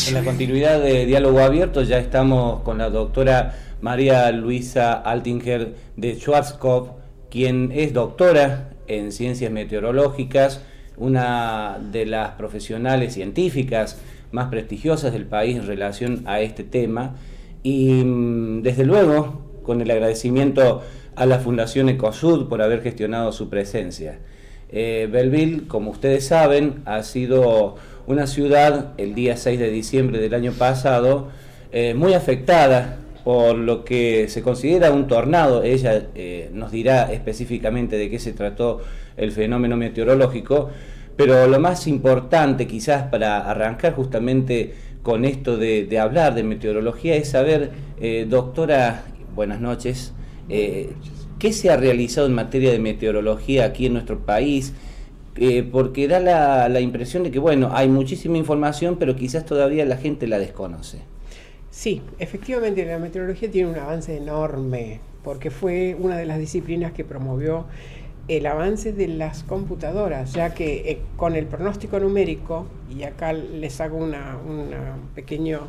En la continuidad de Diálogo Abierto ya estamos con la doctora María Luisa Altinger de Schwarzkopf, quien es doctora en Ciencias Meteorológicas, una de las profesionales científicas más prestigiosas del país en relación a este tema, y desde luego con el agradecimiento a la Fundación Ecosud por haber gestionado su presencia. Belleville, como ustedes saben, ha sido una ciudad el día 6 de diciembre del año pasado muy afectada por lo que se considera un tornado. Ella nos dirá específicamente de qué se trató el fenómeno meteorológico, pero lo más importante quizás para arrancar justamente con esto de hablar de meteorología es saber, doctora, buenas noches, ¿qué se ha realizado en materia de meteorología aquí en nuestro país? Porque da la impresión de que, bueno, hay muchísima información, pero quizás todavía la gente la desconoce. Sí, efectivamente la meteorología tiene un avance enorme, porque fue una de las disciplinas que promovió el avance de las computadoras, ya que con el pronóstico numérico, y acá les hago una pequeño...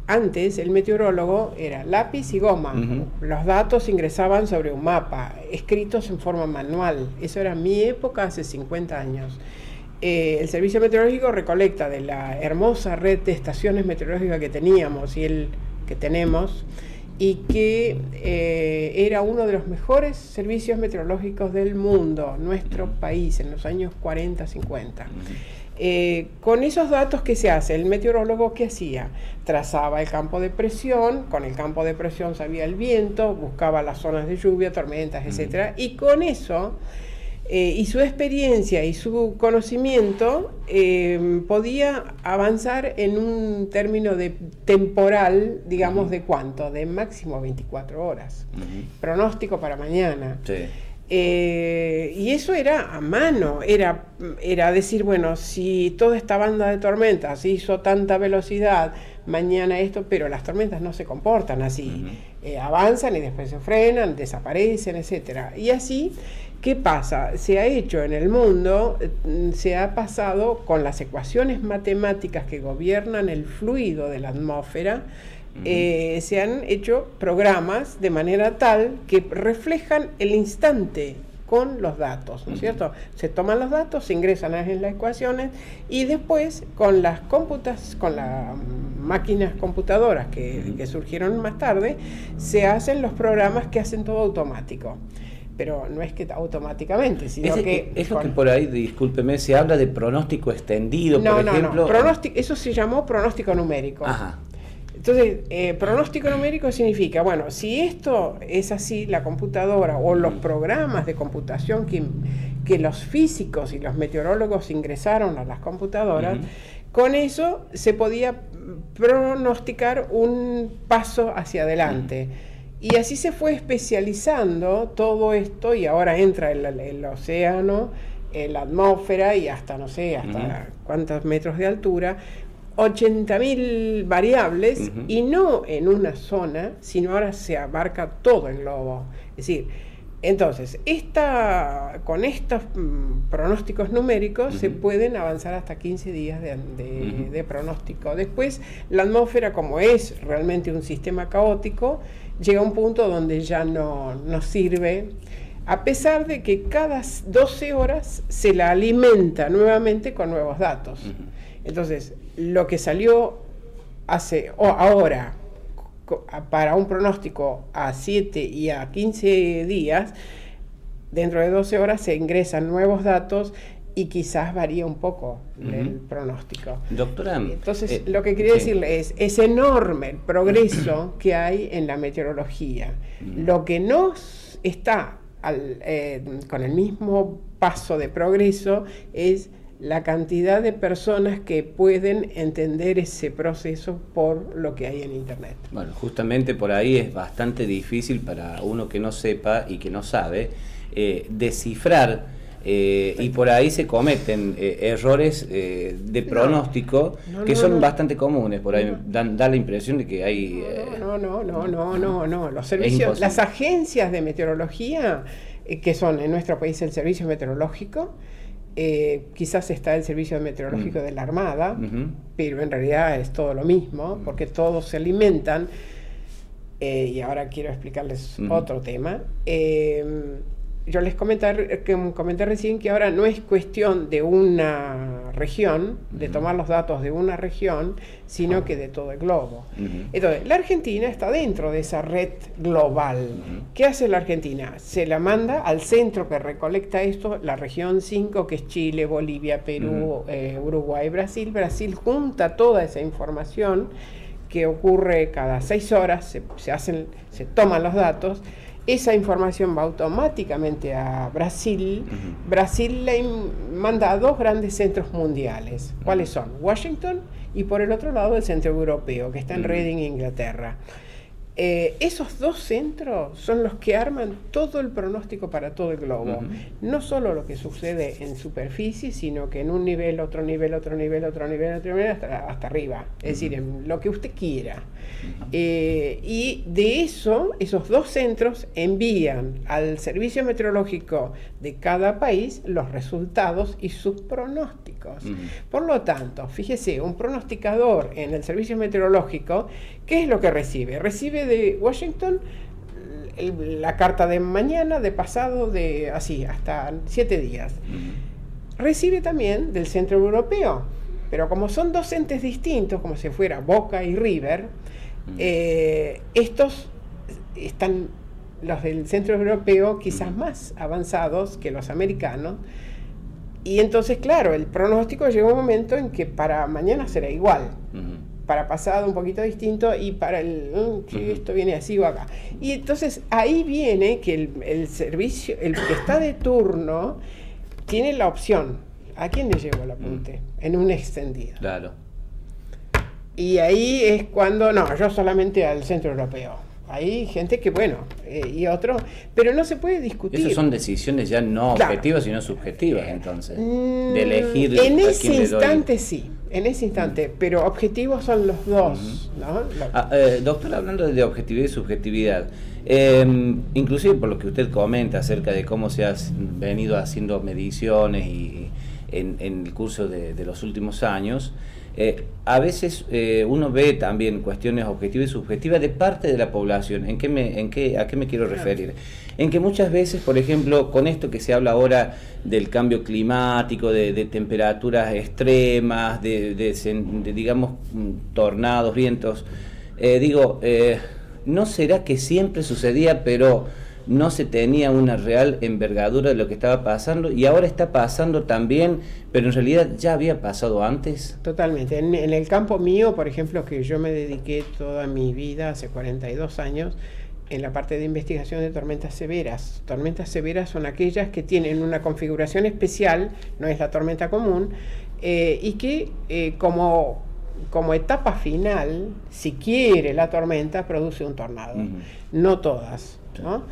Antes el meteorólogo era lápiz y goma. Los datos ingresaban sobre un mapa, escritos en forma manual. Eso era mi época hace 50 años. El Servicio Meteorológico recolecta de la hermosa red de estaciones meteorológicas que teníamos y que tenemos, y que era uno de los mejores servicios meteorológicos del mundo, nuestro país, en los años 40, 50. Con esos datos, ¿qué se hace? El meteorólogo, ¿qué hacía? Trazaba el campo de presión, con el campo de presión sabía el viento, buscaba las zonas de lluvia, tormentas, etc. Y con eso, y su experiencia y su conocimiento, podía avanzar en un término de temporal, digamos, ¿de cuánto? De máximo 24 horas. Pronóstico para mañana. Sí. Y eso era a mano, era decir, bueno, si toda esta banda de tormentas hizo tanta velocidad, mañana esto, pero las tormentas no se comportan así, avanzan y después se frenan, desaparecen, etc. Y así, ¿qué pasa? Se ha hecho en el mundo, se ha pasado con las ecuaciones matemáticas que gobiernan el fluido de la atmósfera. Se han hecho programas de manera tal que reflejan el instante con los datos, ¿no es cierto? Se toman los datos, se ingresan en las ecuaciones y después con las máquinas computadoras que surgieron más tarde, se hacen los programas que hacen todo automático. Pero no es que automáticamente, sino que... Es lo que por ahí, discúlpeme, se habla de pronóstico extendido, por ejemplo... No, eso se llamó pronóstico numérico. Ajá. Entonces, pronóstico numérico significa, bueno, si esto es así, la computadora o los programas de computación que los físicos y los meteorólogos ingresaron a las computadoras, con eso se podía pronosticar un paso hacia adelante. Y así se fue especializando todo esto, y ahora entra el océano, la atmósfera y hasta, no sé, hasta cuántos metros de altura, 80.000 variables, y no en una zona, sino ahora se abarca todo el globo. Es decir, entonces, con estos pronósticos numéricos se pueden avanzar hasta 15 días de pronóstico. Después, la atmósfera, como es realmente un sistema caótico, llega a un punto donde ya no sirve, a pesar de que cada 12 horas se la alimenta nuevamente con nuevos datos. Entonces, lo que salió ahora para un pronóstico a 7 y a 15 días, dentro de 12 horas se ingresan nuevos datos y quizás varía un poco el pronóstico. Doctora, entonces, lo que quería decirle es enorme el progreso que hay en la meteorología. Lo que no está con el mismo paso de progreso es la cantidad de personas que pueden entender ese proceso por lo que hay en Internet. Bueno, justamente por ahí es bastante difícil para uno que no sepa y que no sabe descifrar, y por ahí se cometen errores de pronóstico que son bastante comunes. Por ahí da la impresión de que hay... No. Los servicios, las agencias de meteorología, que son en nuestro país el Servicio Meteorológico, quizás está el servicio meteorológico de la Armada, Ujú. pero en realidad es todo lo mismo, porque todos se alimentan. Y ahora quiero explicarles otro tema. Yo les comenté recién que ahora no es cuestión de una región, de tomar los datos de una región, sino que de todo el globo. Entonces, la Argentina está dentro de esa red global. ¿Qué hace la Argentina? Se la manda al centro que recolecta esto, la región 5, que es Chile, Bolivia, Perú, Uruguay, Brasil. Brasil junta toda esa información que ocurre cada 6 horas, se toman los datos. Esa información va automáticamente a Brasil. Brasil le manda a 2 grandes centros mundiales. ¿Cuáles son? Washington y por el otro lado el centro europeo, que está en Reading, Inglaterra. Esos 2 centros son los que arman todo el pronóstico para todo el globo. No solo lo que sucede en superficie, sino que en un nivel, otro nivel, otro nivel, otro nivel, otro nivel, hasta arriba. Es decir, en lo que usted quiera. Y de eso, esos 2 centros envían al servicio meteorológico de cada país los resultados y sus pronósticos. Por lo tanto, fíjese, un pronosticador en el servicio meteorológico, ¿qué es lo que recibe? Recibe de Washington la carta de mañana, de pasado, de así, hasta 7 días. Recibe también del centro europeo, pero como son 2 entes distintos, como si fuera Boca y River, estos están, los del centro europeo, quizás más avanzados que los americanos, y entonces, claro, el pronóstico llega un momento en que para mañana será igual, para pasado un poquito distinto, y para que esto viene así o acá. Y entonces ahí viene que el servicio, el que está de turno, tiene la opción, ¿a quién le llevo el apunte? En un extendido. Claro. Y ahí es cuando, no, yo solamente al centro europeo. Hay gente que, bueno, y otro, pero no se puede discutir. Esas son decisiones ya no objetivas, sino subjetivas, entonces. De elegir en a ese quién le doy. instante sí, en ese instante, pero objetivos son los dos, ¿no? Doctor, hablando de objetividad y subjetividad, inclusive por lo que usted comenta acerca de cómo se han venido haciendo mediciones y en el curso de los últimos años, a veces uno ve también cuestiones objetivas y subjetivas de parte de la población. ¿A qué me quiero referir? En que muchas veces, por ejemplo, con esto que se habla ahora del cambio climático, de temperaturas extremas, de digamos, tornados, vientos, ¿no será que siempre sucedía, pero no se tenía una real envergadura de lo que estaba pasando, y ahora está pasando también, pero en realidad ya había pasado antes? Totalmente. En el campo mío, por ejemplo, que yo me dediqué toda mi vida, hace 42 años, en la parte de investigación de tormentas severas. Tormentas severas son aquellas que tienen una configuración especial, no es la tormenta común, y que como etapa final, si quiere la tormenta, produce un tornado. No todas, ¿no?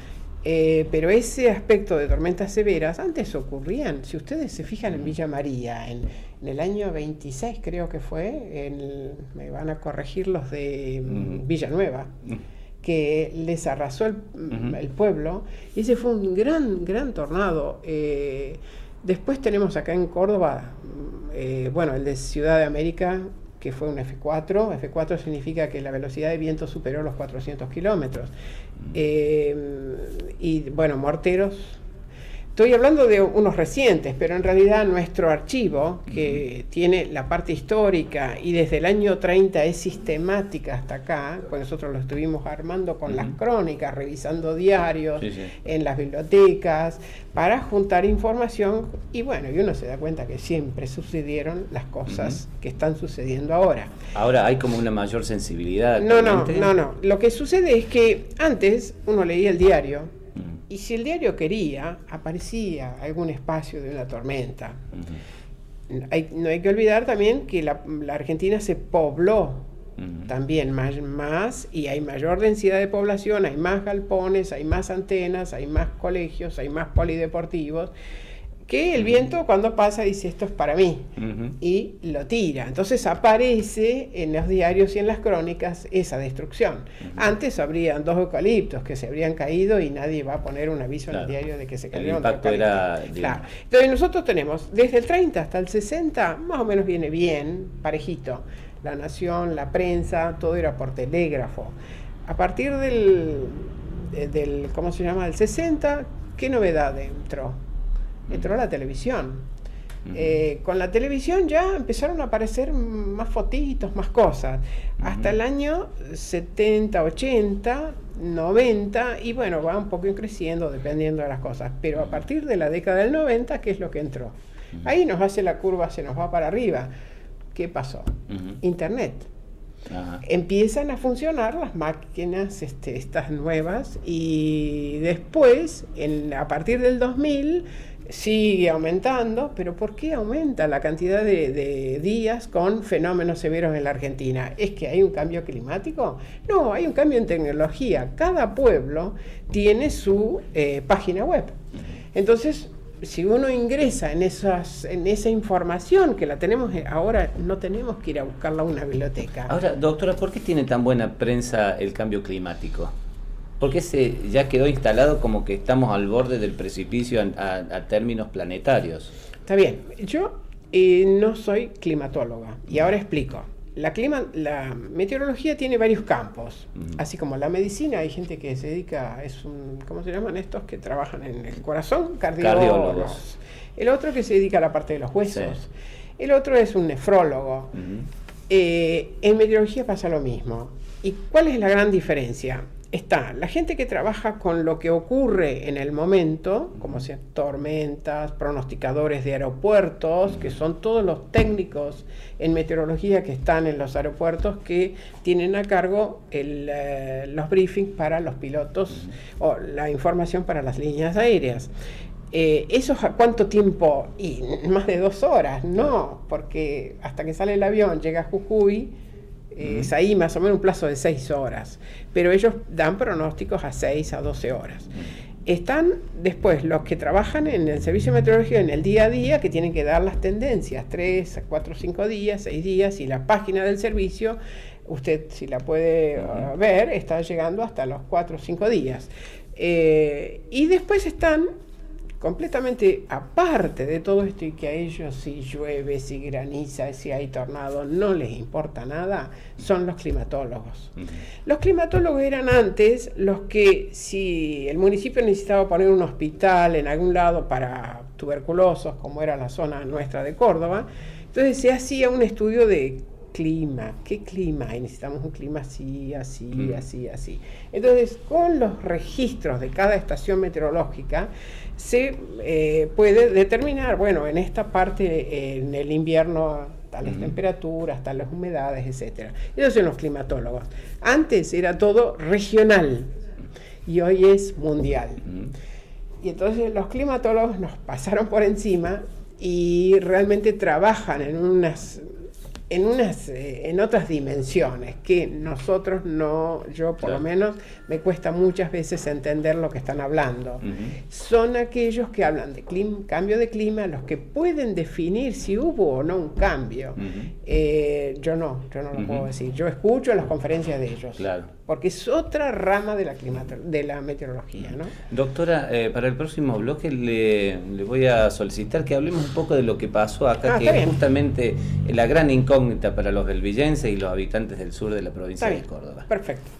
Pero ese aspecto de tormentas severas antes ocurrían. Si ustedes se fijan en Villa María, en el año 26 creo que fue, me van a corregir los de Villanueva, que les arrasó el pueblo, y ese fue un gran tornado. Después tenemos acá en Córdoba, el de Ciudad de América, que fue un F4. F4 significa que la velocidad de viento superó los 400 kilómetros. Y bueno, morteros. Estoy hablando de unos recientes, pero en realidad nuestro archivo, que tiene la parte histórica y desde el año 30 es sistemática hasta acá, pues nosotros lo estuvimos armando con las crónicas, revisando diarios en las bibliotecas, para juntar información, y bueno, y uno se da cuenta que siempre sucedieron las cosas que están sucediendo ahora. Ahora hay como una mayor sensibilidad. No. Lo que sucede es que antes uno leía el diario, y si el diario quería, aparecía algún espacio de una tormenta. No hay que olvidar también que la Argentina se pobló también más, y hay mayor densidad de población, hay más galpones, hay más antenas, hay más colegios, hay más polideportivos. que el viento cuando pasa dice esto es para mí y lo tira. Entonces aparece en los diarios y en las crónicas esa destrucción. Antes habrían 2 eucaliptos que se habrían caído y nadie va a poner un aviso en el diario de que se cayeron. El impacto era... Claro. Entonces nosotros tenemos desde el 30 hasta el 60, más o menos viene bien, parejito. La Nación, la prensa, todo era por telégrafo. A partir del ¿cómo se llama? Del 60, ¿qué novedad entró? Entró la televisión. Con la televisión ya empezaron a aparecer más fotitos, más cosas. Hasta el año 70, 80, 90, y bueno, va un poco creciendo dependiendo de las cosas. Pero a partir de la década del 90, ¿qué es lo que entró? Ahí nos hace la curva, se nos va para arriba. ¿Qué pasó? Internet. Empiezan a funcionar las máquinas estas nuevas y después, a partir del 2000, sigue aumentando. ¿Pero por qué aumenta la cantidad de días con fenómenos severos en la Argentina? ¿Es que hay un cambio climático? No, hay un cambio en tecnología. Cada pueblo tiene su página web. Entonces, si uno ingresa en esa información que la tenemos ahora, no tenemos que ir a buscarla a una biblioteca. Ahora, doctora, ¿por qué tiene tan buena prensa el cambio climático? ¿Por qué ya quedó instalado como que estamos al borde del precipicio a términos planetarios? Está bien, yo no soy climatóloga y ahora explico. La meteorología tiene varios campos, así como la medicina. Hay gente que se dedica, ¿cómo se llaman estos? Que trabajan en el corazón, cardiólogos. El otro que se dedica a la parte de los huesos. Sí. El otro es un nefrólogo. En meteorología pasa lo mismo. ¿Y cuál es la gran diferencia? Está la gente que trabaja con lo que ocurre en el momento, como sean tormentas, pronosticadores de aeropuertos, que son todos los técnicos en meteorología que están en los aeropuertos, que tienen a cargo los briefings para los pilotos o la información para las líneas aéreas. ¿Eso a cuánto tiempo? Y más de 2 horas, no, porque hasta que sale el avión, llega a Jujuy, es ahí más o menos un plazo de 6 horas, pero ellos dan pronósticos a 6 a 12 horas. Están después los que trabajan en el servicio meteorológico en el día a día, que tienen que dar las tendencias, 3, 4, 5 días, 6 días, y la página del servicio, usted si la puede ver, está llegando hasta los 4 o 5 días. Y después están completamente aparte de todo esto, y que a ellos si llueve, si graniza, si hay tornado, no les importa nada, son los climatólogos. Los climatólogos eran antes los que, si el municipio necesitaba poner un hospital en algún lado para tuberculosos, como era la zona nuestra de Córdoba, entonces se hacía un estudio de clima. ¿Qué clima hay? Necesitamos un clima así, así, así. Entonces, con los registros de cada estación meteorológica, se puede determinar, bueno, en esta parte, en el invierno, tales temperaturas, tales humedades, etcétera. Esos son los climatólogos. Antes era todo regional y hoy es mundial. Y entonces los climatólogos nos pasaron por encima y realmente trabajan en otras dimensiones que nosotros no, yo por lo menos me cuesta muchas veces entender lo que están hablando. Son aquellos que hablan de cambio de clima, los que pueden definir si hubo o no un cambio. Yo no lo puedo decir. Yo escucho las conferencias de ellos, porque es otra rama de la meteorología, ¿no? Doctora, para el próximo bloque le voy a solicitar que hablemos un poco de lo que pasó acá, que es justamente la gran incógnita para los belvillenses y los habitantes del sur de la provincia de Córdoba. Perfecto.